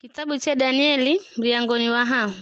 Kitabu cha Danieli mlangoni wa hamu.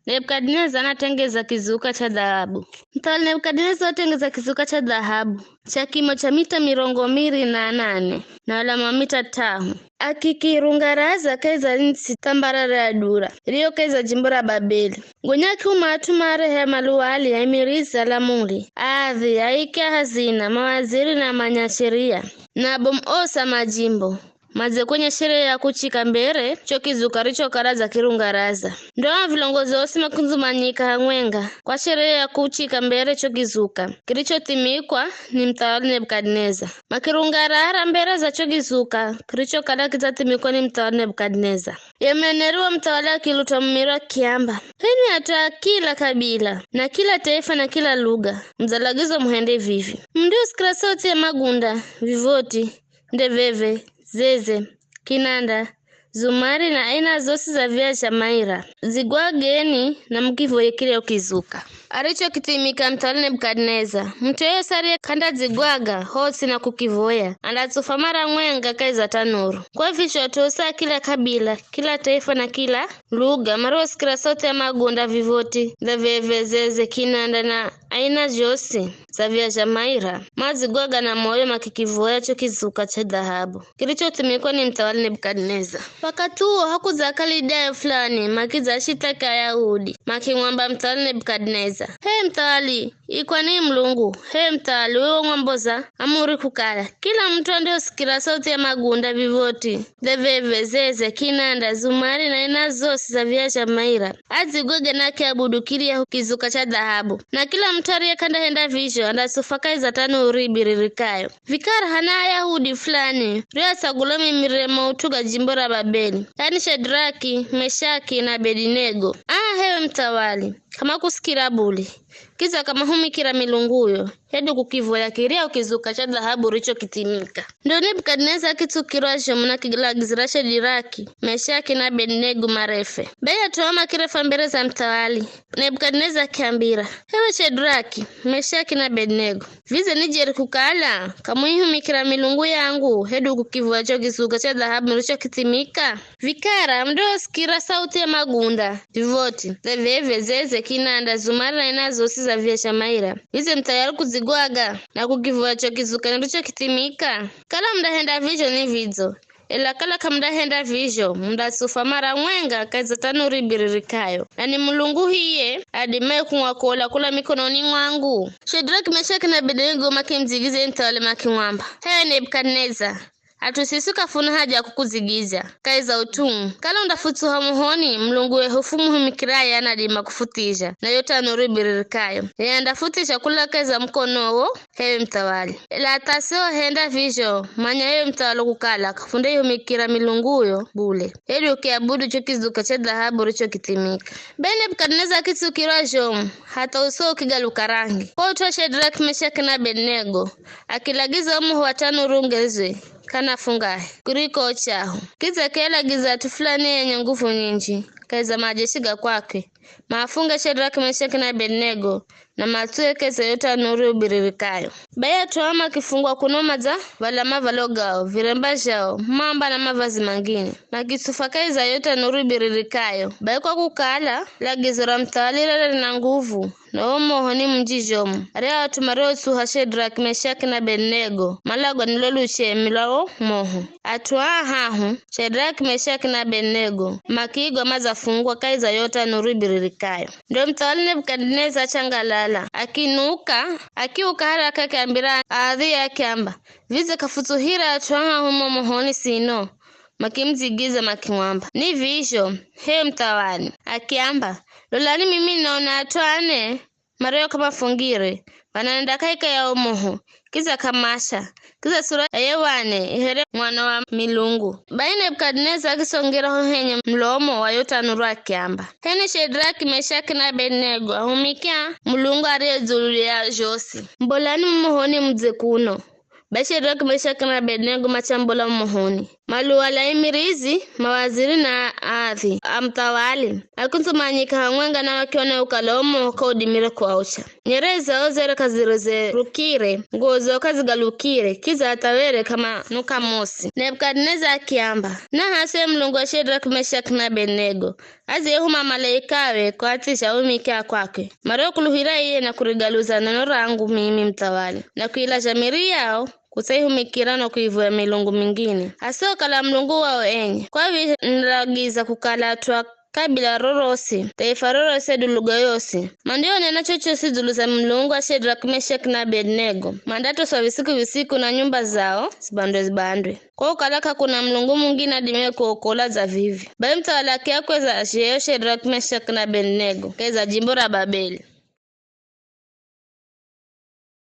Nebukadneza anatengeza kizuka cha dhahabu. Mtawala Nebukadneza atengeza kizuka cha dhahabu cha kimo cha mita 208 na alama mita 5. Akikirungaraza kaiza nsi tambarara ya dura iliyo kaiza jimbo la Babeli. Gonyaki umatumare ya maluali ya imiriza la muli adhi aike hazina mawaziri na manyasheria na bomosa majimbo maze kwenye sherehe ya kuchika mbere chokizuka richo karaza kirungaraza ndoa vilongozi wose makunzumanyika hangwenga kwa sherehe ya kuchika mbere chokizuka kilichotimikwa ni mtawala Nebukadneza makirungarara mbere za chokizuka kilicho kada kitatimikwa ni mtawala Nebukadneza yemeneriwa mtawala kilutamira kiamba hini hata kila kabila na kila taifa na kila lugha mzalagizo muhende vivi mndio skrasoti ya magunda vivoti ndeveve zeze, kinanda, zumari na aina zote za viazi maira zigwageni na mkivoye kile ukizuka aricho kitimika mtawala Nebukadneza mtoyo sari kanda zigwaga hosi na kukivoya andatsufa mara mwenga kaiza tanuru kwa visho tosa kila kabila kila taifa na kila lugha maro sikira sote ya magunda vivoti za vevezeze kinanda na aina zote za viazi maira mazigwaga na moyo makikivoya cho kizuka cha dhahabu kilichotimikwa ni mtawala Nebukadneza. Wakati huo hakuzakali idaya fulani makiza shitaka Yahudi makingwamba mtawala Nebukadneza mtawali ikwani mlungu mtawali wewe ngomboza amuri kukala kila mtu ndio sikira sauti ya magunda vivoti deveve zeze kinanda zumari na ina zosi za viazi maira azigoge na kiabudu kilia kizuka cha dhahabu na kila mtu aliyekanda henda visho andasufaka za tano uribiririkayo vikara hana Yahudi fulani ria sagulami miremo utuga jimbo la Babeli yani Shadraki Meshaki na Abednego hewe mtawali kama kusikira buli kiza kama humikira milunguyo hedu kukivoya kiria ukizuka cha dhahabu richo kitimika ndio Nebukadneza kitukirwa shomuna kigilagizira Shadraki Meshaki na Abednego marefe beya tuama kirefa mbere za mtawali Nebukadneza kiambira hewe Shadraki Meshaki na Abednego vize nijeri kukala kama humikira milungu yangu hedu kukivoya cho kizuka cha dhahabu richo kitimika vikara mdo sikira sauti ya magunda vivoti veve zeze kinanda zumari na inazo za viazi maira vize mtayari kuzigwaga na kukivua cho kizuka ndicho kitimika kala mdahenda vijo ni vidzo ela kala kamdahenda vijo mdasufa mara mwenga kaiza tanuri biririkayo na ni mulungu hiye adime kumwakola kula mikononi mwangu Shadraki Meshaki na Abednego makimzigize mtawala makimwamba Nebukadneza atusisuka funa haja kukuzigiza kaiza utumu kala undafutu hamuhoni mlungu wehufumu humikiraya anadima kufutija na yota nuribiririkayo yandafutisha kula kaiza mkonowo hewe mtawali la taseo henda visho manya hewe mtawali kukala kafunde humikira milunguyo bule heli ukiabudu chokizuka cha dhahabu richo kitimika Nebukadneza kitukirwa jomu hata uso ukigaluka rangi kwa utoa Shadraki Meshaki na Abednego akilagiza umuhu watano rungezwe kana fungahe kuriko chaho kiza kela giza tufulani yenye nguvu nyingi kaiza majeshiga kwake mafunga Shadraki Meshaki na Abednego na matueke zayota nuru biririkayo baya tuama kifungwa kunoma za valama valogao viremba jao mamba na mavazi mangine na kisufakai zayota nuru biririkayo baya kwa kukala lagizora mtawalira na nguvu na omohoni mjijomu area watumareo suha Shadraki Meshaki na Abednego malagwa niloluche milao moho atuwa hahu Shadraki Meshaki na Abednego makiigwa mazafungwa kaiza yota nuru biririkayo ndio mtawala Nebukadneza changalala akiuka haraka kiambira adhi yake amba vize kafutuhira atuwa humo mohoni sino makimzigiza makimwamba ni visho mtawali akiamba lolani mimi naona atwane mareo kama fungire wananda kaika ya omoho kiza kamasha kiza sura yewane ihere mwana wa milungu Nebukadneza akisongera henye mlomo wa yota nuru akiamba Shadraki Meshaki na Abednego humikia mulungu ariyezululia josi mbolani mmohoni mzekuno Shadraki Meshaki na Abednego machambola mmohoni maluwala imirizi mawaziri na athi amtawali akuntumanyika hamwenga na wakiona ukalomo kaudimire kwaucha nyereza ozere kaziroze rukire ngozo kazigalukire kiza atawere kama nuka mosi Nebukadneza akiamba na hase mlungu wa Shadraka Meshaki na Abednego azihuma malaikawe kwatisha umikia kwake maro kuluhira iye na kurigaluza neno rangu mimi mtawali na kuila jamiri yao kusaihumikira no kuivua milungu mingine asoka la mlungu wao enye kwa hivyo nragiza kukalatwa kabila rorosi taifa rorose duluga yosi mandio nena chochosi duluza mlungu wa Shadraka Meshaki na Abednego mandato swa visiku na nyumba zao zibandwe kwa ukalaka kuna mlungu mwingine adime kuokola za vivi bai mtawala kiakwe za Shadraka Meshaki na Abednego keza jimbo la Babeli